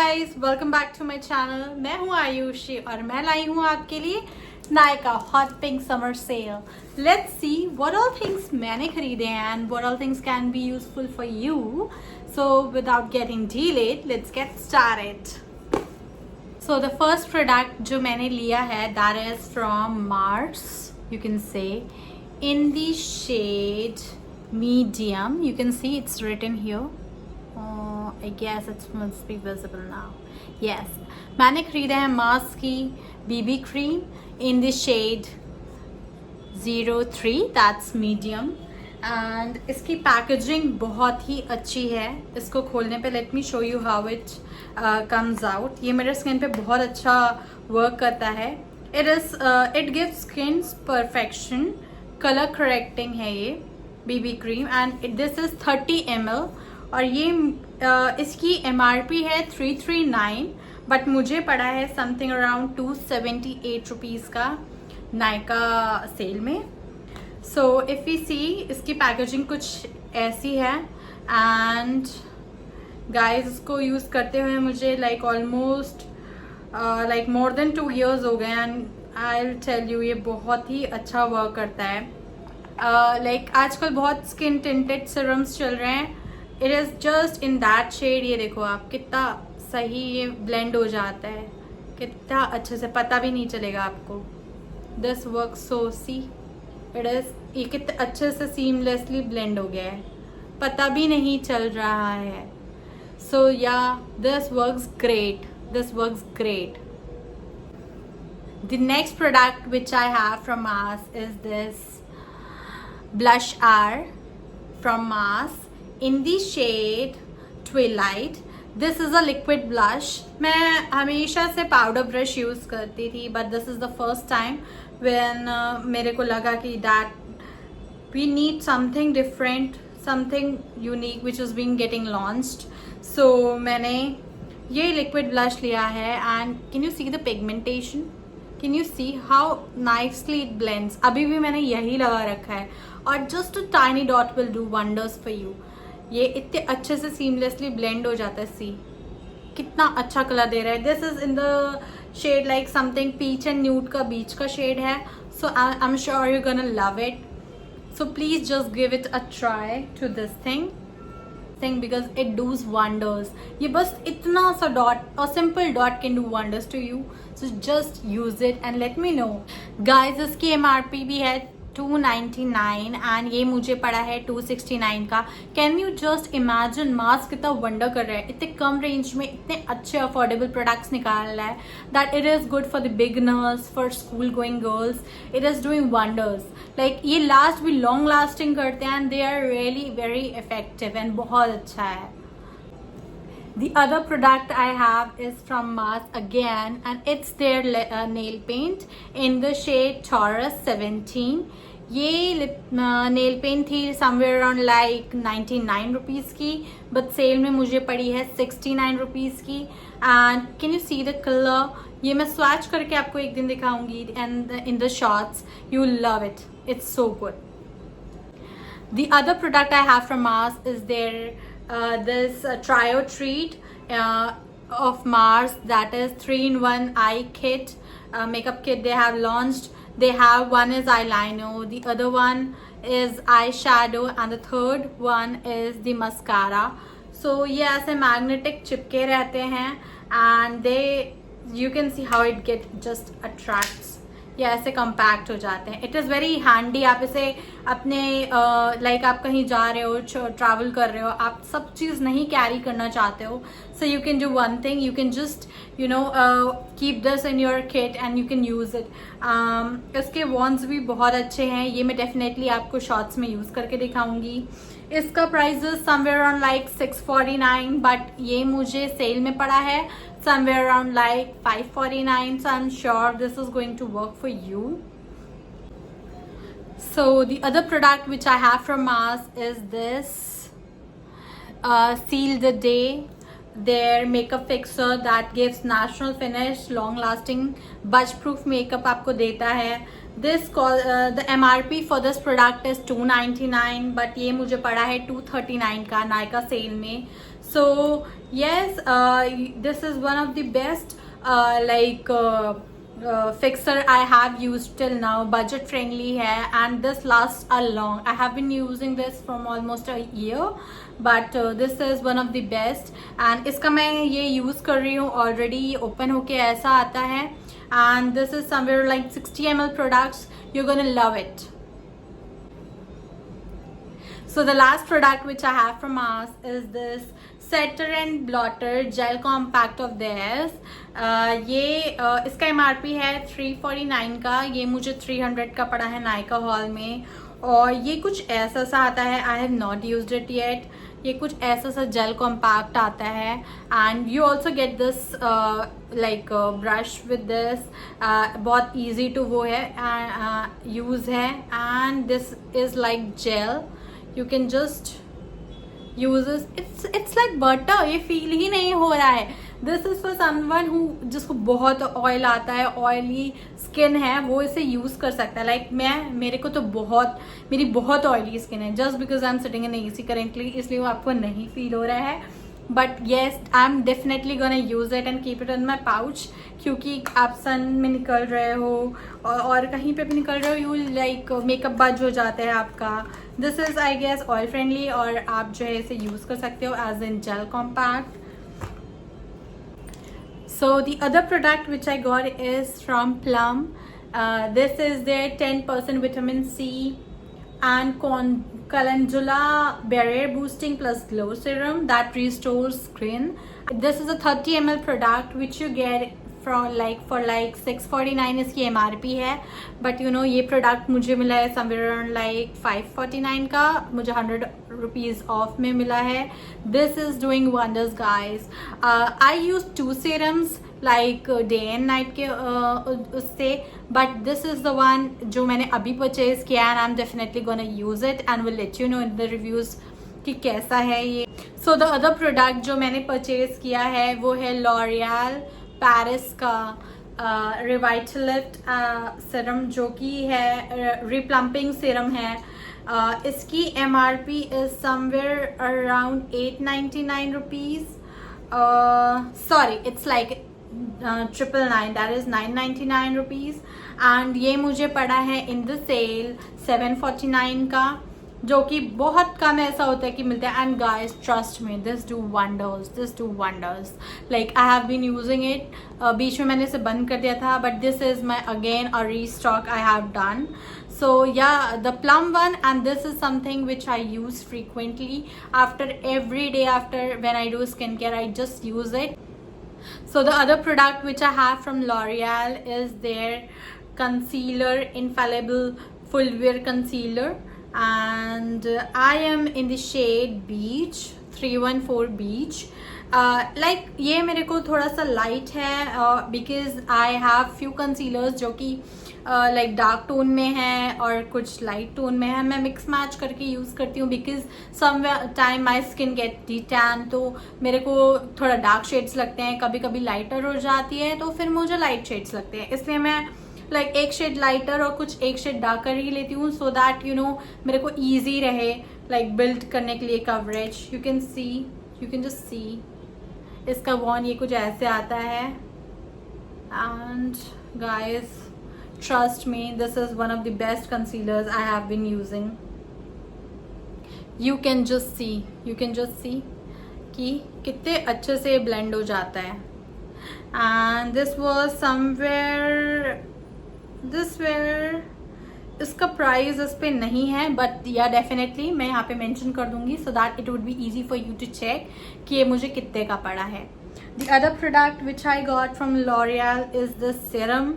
Guys, welcome back to my channel. मैं हूं आयुषी और मैं लाई हूं आपके लिए Nykaa hot pink summer sale. Let's see what all things मैंने खरीदे हैं and what all things can be useful for you. So without getting delayed, let's get started. So the first product जो मैंने लिया है that is from Mars, you can say in the shade medium. You can see it's written here. I guess it must be visible now. Yes, मैंने खरीदा है Mars की BB cream in the shade 03, that's medium. And इसकी packaging बहुत ही अच्छी है। इसको खोलने पे let me show you how it comes out. ये मेरे स्किन पे बहुत अच्छा वर्क करता है। It gives skin perfection, colour correcting है ये BB cream and this is 30 ml और ये इसकी MRP है 339 बट मुझे पड़ा है समथिंग अराउंड 278 रुपीज़ का नायका सेल में। सो इफ़ यू सी इसकी पैकेजिंग कुछ ऐसी है एंड गाइस इसको यूज़ करते हुए मुझे like almost like more than 2 years हो गए and I will tell you ये बहुत ही अच्छा वर्क करता है। लाइक आजकल बहुत स्किन टिंटेड सीरम्स चल रहे हैं। It is just in that shade. ये देखो आप कितना सही ये ब्लेंड हो जाता है, कितना अच्छे से, पता भी नहीं चलेगा आपको। This work so see it is, ये कितना अच्छे से सीमलेसली ब्लेंड हो गया है, पता भी नहीं चल रहा है। सो या this works great, this works great. The next product which I have from Mars is this blush hour from Mars in the shade Twilight. This is a liquid blush. मैं हमेशा से powder brush use करती थी but this is the first time when मेरे को लगा कि that we need something different, something unique which is being getting launched. So मैंने ये liquid blush लिया है and can you see the pigmentation? Can you see how nicely it blends? अभी भी मैंने यही लगा रखा है और just a tiny dot will do wonders for you. ये इतने अच्छे से seamlessly blend हो जाता है। सी कितना अच्छा कलर दे रहा है। This is in the shade like something peach and nude का बीच का shade है। So I'm sure you're gonna love it. So please just give it a try to this thing because it does wonders. ये बस इतना सा dot, और simple dot can do wonders to you. So just use it and let me know. Guys इसकी MRP भी है 299 and ये मुझे पड़ा है 269 का। Can you just imagine mask कितना वंडर कर रहा है, इतने कम रेंज में इतने अच्छे अफोर्डेबल प्रोडक्ट्स निकाल रहा है that it is good for the beginners, for school going girls. It is doing wonders. Like ये लास्ट भी लॉन्ग लास्टिंग करते हैं and they are really very effective and बहुत अच्छा है। The other product I have is from Mars again and it's their nail paint in the shade Taurus 17. ये nail paint थी somewhere around like 99 rupees की but cell में मुझे पड़ी है 69 रुपीज़ की। and can you see the color? ये मैं swatch करके आपको एक दिन दिखाऊंगी and in the shots you will love it, it's so good. The other product I have from Mars is this Trio Treat of Mars, that is 3-in-1 eye kit, makeup kit they have launched. They have one is eyeliner, the other one is eyeshadow and the third one is the mascara. So ये ऐसे magnetic चिपके रहते हैं and you can see how it just attracts. ये ऐसे compact हो जाते हैं। It is very handy. आप इसे अपने लाइक आप कहीं जा रहे हो, ट्रैवल कर रहे हो, आप सब चीज़ नहीं कैरी करना चाहते हो, so you can do one thing, you can just you know keep this in your kit and you can use it. इसके वॉन्स भी बहुत अच्छे हैं। ये मैं डेफिनेटली आपको शॉर्ट्स में यूज़ करके दिखाऊंगी। इसका price somewhere around like 649 but ये मुझे सेल में पड़ा है somewhere around like 549, so I'm sure this is going to work for you. So the other product which I have from Mars is this Seal the Day, their makeup fixer that gives natural finish, long lasting budge proof makeup आपको देता है। the MRP for this product is 299 but ये मुझे पड़ा है 239 का Nykaa cell में। So yes, this is one of the best fixer I have used till now. Budget friendly hai, and this lasts a long. I have been using this from almost a year, but this is one of the best. And इसका मैं ये use कर रही हूँ already. Open होके ऐसा आता है, and this is somewhere like 60 ml products. You're gonna love it. So the last product which I have from us is this Setter and Blotter Gel Compact of theirs. इसका MRP है 349 का. ये मुझे 300 का पड़ा है नायका हॉल में. और ये कुछ ऐसा सा आता है. I have not used it yet. ये कुछ ऐसा सा जेल कॉम्पैक्ट आता है. And you also get this brush with this. बहुत ईजी टू वो है यूज़ है. And this is like gel. You can just use this. It's like butter. ये फील ही नहीं हो रहा है. This is for someone who जिसको बहुत ऑयल आता है, ऑयली स्किन है, वो इसे यूज़ कर सकता है. मेरे को तो मेरी बहुत ऑयली स्किन है. Just because I am sitting in AC currently, इसलिए वो आपको नहीं फील हो रहा है. But yes, I am definitely gonna use it and keep it in my pouch. क्योंकि आप सन में निकल रहे हो और कहीं पे भी निकल रहे हो, यू लाइक मेकअप बज हो जाता है आपका. This is I guess oil friendly, और आप जो है इसे यूज़ कर सकते हो as in gel compact. So the other product which I got is from Plum. This is their 10% vitamin C and calendula barrier boosting plus glow serum that restores skin. This is a 30 ml product which you get for like 649 इसकी MRP है. But you know ये product मुझे मिला है somewhere around like 549 का. मुझे 100 rupees of में मिला है. This is doing wonders guys. I use 2 serums like day and night के उससे. But this is the one जो मैंने अभी परचेज किया and I am definitely gonna use it and will let you know in the reviews कि कैसा है ये. सो द अदर प्रोडक्ट जो मैंने परचेज किया है वो है लॉरियल पेरिस का रिवाइटलिफ्ट सीरम, जो कि है रिप्लम्पिंग सीरम है. इसकी MRP is somewhere around 899 rupees. Sorry, it's like 999, that is 999 rupees. And ये मुझे पड़ा है इन द सेल 749 का, जो कि बहुत कम ऐसा होता है कि मिलता है. And guys trust me, this do wonders. Like I have been using it. बीच में मैंने इसे बंद कर दिया था, but this is my again a restock I have done. So yeah, the Plum one, and this is something which I use frequently after every day. After when I do skincare, I just use it. So the other product which I have from L'Oreal is their concealer, Infallible Full Wear Concealer, and I am in the shade Beach 314 Beach. Like ये मेरे को थोड़ा सा light है because I have few concealers जो कि like dark tone में है और कुछ लाइट टोन में है. मैं मिक्स मैच करके यूज़ करती हूँ because some time my skin get de tan, तो मेरे को थोड़ा डार्क शेड्स लगते हैं, कभी कभी लाइटर हो जाती है तो फिर मुझे लाइट शेड्स लगते हैं. इसलिए मैं लाइक एक शेड लाइटर और कुछ एक शेड डार्कर ही लेती हूँ, सो दैट यू नो मेरे को ईजी रहे लाइक बिल्ड करने के लिए coverage. You can just see इसका वॉन ये कुछ ऐसे आता है. And guys, trust me, this is one of the best concealers I have been using. You can just see कि कितने अच्छे से blend हो जाता है. And this was somewhere इसका प्राइस इस पे नहीं है, बट या डेफिनेटली मैं यहाँ पे मेंशन कर दूंगी so that it would be easy for you to check कि ये मुझे कितने का पड़ा है. The other product which I got from L'Oreal is this serum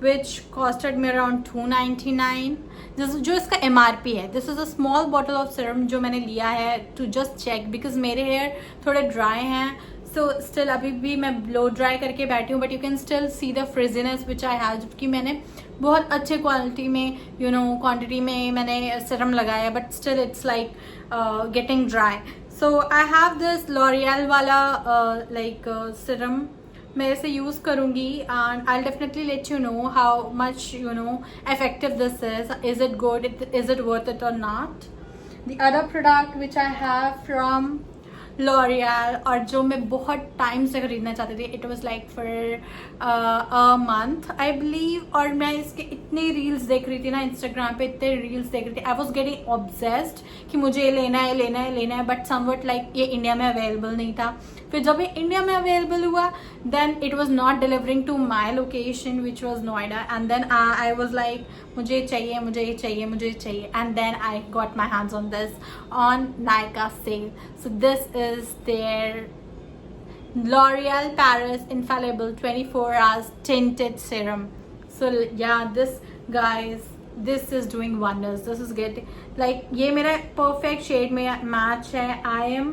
which costed me around 299. जो इसका MRP है. This is a small bottle of serum जो मैंने लिया है टू जस्ट चेक बिकॉज मेरे हेयर थोड़े ड्राई हैं. सो स्टिल अभी भी मैं ब्लो ड्राई करके बैठी हूँ, but you can still see the frizziness which I have, जबकि मैंने बहुत अच्छे क्वालिटी में क्वांटिटी में मैंने सीरम लगाया, but still it's like getting dry. So I have this L'Oréal वाला सीरम. मैं इसे यूज़ करूँगी and I definitely let you know how much effective this is. Is it good? Is it worth it or not? The other product which I have from L'Oréal, और जो मैं बहुत time से खरीदना चाहती थी. It was like for a month I believe. और मैं इसके इतने रील्स देख रही थी ना इंस्टाग्राम पे, इतने रील्स देख रही थी. आई वॉज गेटिंग ऑब्सेस्ड कि मुझे ये लेना है लेना है लेना है. बट समवट लाइक ये इंडिया में अवेलेबल नहीं था. फिर जब ये इंडिया में अवेलेबल हुआ, then it was not delivering to my location which was Noida. And then I was like मुझे चाहिए मुझे ये चाहिए मुझे चाहिए. And then I got my hands on this on Nykaa sale. So this is their L'Oreal Paris Infallible 24 hours tinted serum. So yeah, this guys, this is doing wonders. This is getting like ये मेरा perfect shade में match है. I am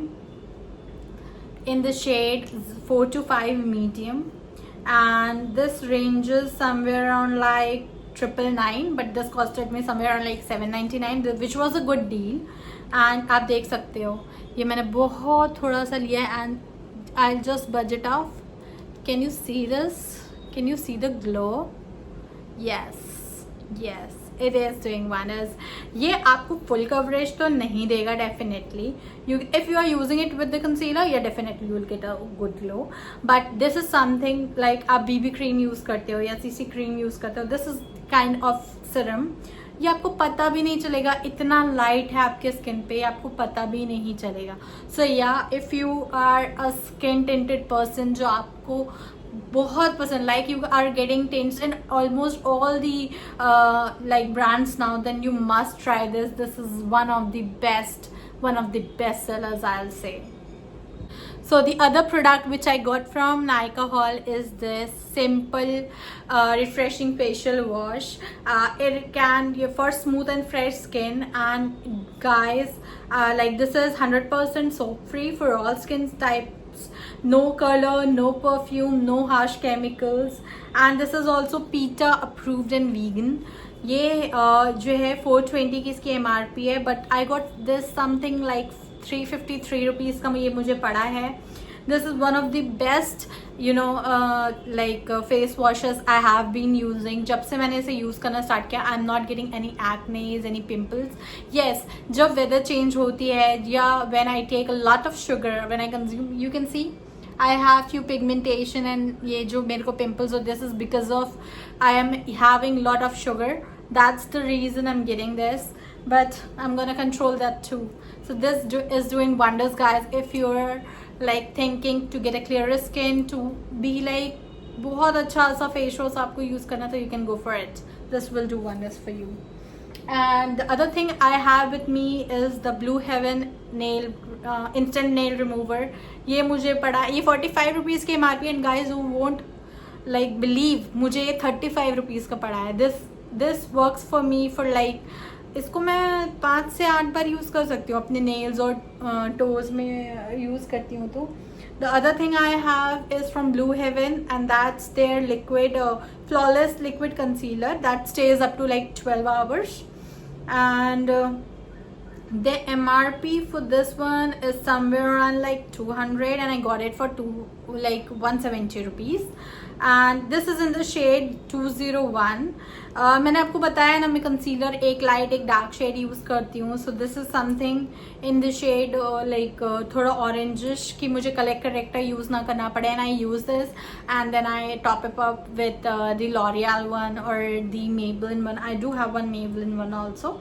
in the shade 4 to 5 medium, and this ranges somewhere around like 999, but this costed me somewhere around like 799, which was a good deal. And आप देख सकते हो ये मैंने बहुत थोड़ा सा लिया है. And I just budget off. Can you see this? Can you see the glow? Yes yes, it is doing wonders. ये आपको फुल कवरेज तो नहीं देगा definitely. If you are using it with the concealer, या definitely you will get a good glow. But this is something like आप BB cream use करते हो या सीसी क्रीम यूज करते हो, this is kind of Siram. ये आपको पता भी नहीं चलेगा, इतना लाइट है आपके स्किन पे, आपको पता भी नहीं चलेगा. सो या if you are a skin tinted person, जो आपको बहुत पसंद, like you are getting tints in almost all the like brands now, then you must try this. This is one of the best sellers, I'll say. So the other product which I got from Nykaa haul is this simple refreshing facial wash. It can be for smooth and fresh skin, and guys, like this is 100% soap free for all skin types. No color, no perfume, no harsh chemicals, and this is also PETA approved and vegan. ये जो है 420 की इसकी MRP है, but I got this something like 353 rupees का ये मुझे पड़ा है. This is one of the best like face washes I have been using. जब से मैंने इसे यूज़ करना स्टार्ट किया, I am not getting any acnes, any pimples. Yes, जब वेदर चेंज होती है या when I take a lot of sugar, when I consume, you can see I have few pigmentation, and ये जो मेरे को pimples हो, this is because of I am having lot of sugar. That's the reason I'm getting this, but I'm gonna control that too. So this is doing wonders, guys. If you're like thinking to get a clearer skin, to be like बहुत अच्छा सा face wash आपको use करना, तो you can go for it. This will do wonders for you. And the other thing I have with me is the Blue Heaven nail instant nail remover. ये मुझे पड़ा, ये 45 रुपीज़ की MRP, and guys you won't like believe, मुझे ये 35 rupees का पड़ा है. This works for me for like, इसको मैं 5 से 8 बार यूज़ कर सकती हूँ अपने नेल्स और टोज में यूज़ करती हूँ. तो the other thing I have is from Blue Heaven, and that's their liquid flawless liquid concealer that stays up to like 12 hours. And the MRP for this one is somewhere around like 200, and I got it for 170 rupees. And this is in the shade 201. मैंने आपको बताया ना, मैं concealer एक light एक dark shade use करती हूँ. So this is something in the shade like थोड़ा ऑरेंजिश, कि मुझे करेक्टर यूज़ ना करना पड़े. And I use this, and then I top it up with the L'Oreal one और the Maybelline one. I do have one Maybelline one also.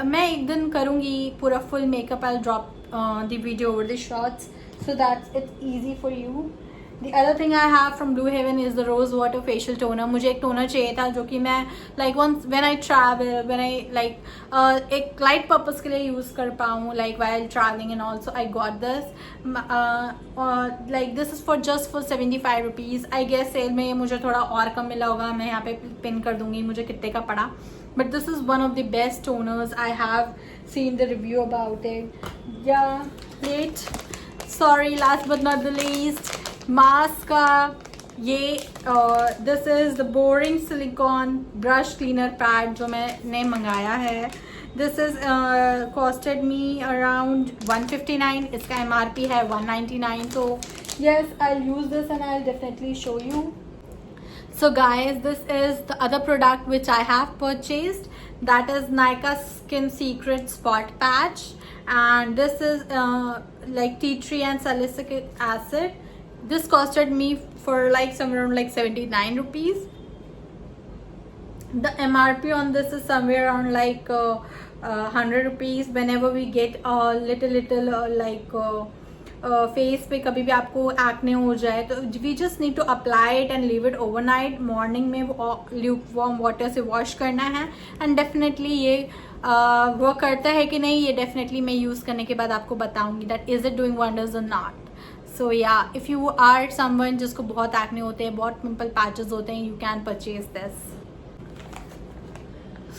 मैं एक दिन करूँगी पूरा full makeup. I drop the video over the shorts, so that it's easy for you. The other thing I have from Blue Heaven is the Rose Water Facial Toner. मुझे एक toner चाहिए था जो कि मैं like once when I travel, when I like एक light purpose के लिए यूज़ कर पाऊँ, like while traveling, and also I got this. Like this is for just for 75 rupees. I guess cell में ये मुझे थोड़ा और कम मिला होगा. मैं यहाँ पे पिन कर दूँगी मुझे कितने का पड़ा. But this is one of the best toners. I have seen the review about it. Yeah, wait. Sorry, last but not the least, mask का ये this is the boring silicon brush cleaner pad जो मैंने मंगाया है. This is costed me around 159. इसका MRP है 199. तो yes, I use this and I definitely show you. So guys, this is the other product which I have purchased. That is Nykaa Skin Secret Spot Patch, and this is like tea tree and salicylic acid. This costed me for like somewhere around like 79 rupees. The MRP on this is somewhere around like 100 rupees. Whenever we get a little face पे कभी भी आपको acne हो जाए तो we just need to apply it and leave it overnight. Morning में lukewarm water से wash करना है एंड डेफिनेटली ये वर्क करता है कि नहीं, ये डेफिनेटली मैं यूज़ करने के बाद आपको बताऊंगी that is it doing wonders और नॉट. सो या इफ़ यू आर समवन जिसको बहुत एक्ने होते हैं, बहुत पिंपल पैचेस होते हैं, you can purchase this.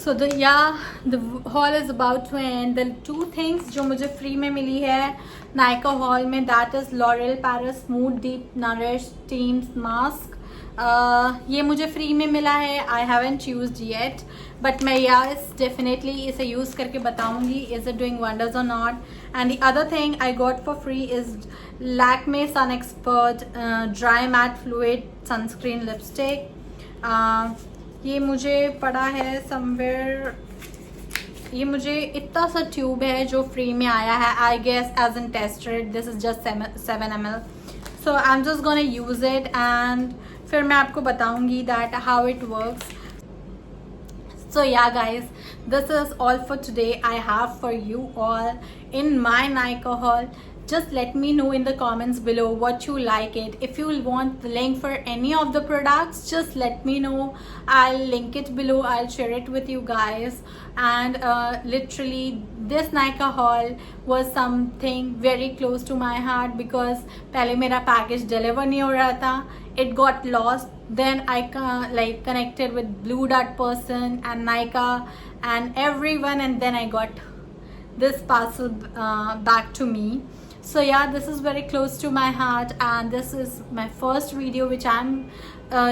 So the haul is about to end. The two things जो मुझे फ्री में मिली है नायका हॉल में, that is L'Oreal Paris smooth deep nourish teams mask. ये मुझे फ्री में मिला है. I haven't used yet, but मैं डेफिनेटली इसे यूज़ करके बताऊंगी इज इट डूइंग वंडर्स और not. And the other thing I got for free is Lakme sun expert dry matte fluid sunscreen lipstick. ये मुझे पड़ा है समवेयर. ये मुझे इतना सा ट्यूब है जो फ्री में आया है. I guess as in tested this is just 7 ml. So I am just gonna use it and फिर मैं आपको बताऊंगी that how it works. So yeah guys, this is all for today I have for you all in my Nykaa haul. Just let me know in the comments below what you like it. If you want the link for any of the products, just let me know. I'll link it below. I'll share it with you guys. And literally this Nykaa haul was something very close to my heart because पहले मेरा package deliver नहीं हो रहा था. It got lost. Then I connected with Blue Dart person and Nykaa and everyone, and then I got this parcel back to me. So yeah, this is very close to my heart, and this is my first video which I'm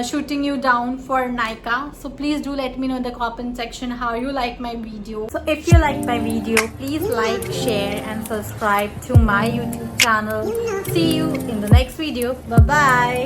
shooting you down for Nykaa. So please do let me know in the comment section how you like my video. So if you like my video, please like, share and subscribe to my YouTube channel. See you in the next video. Bye bye.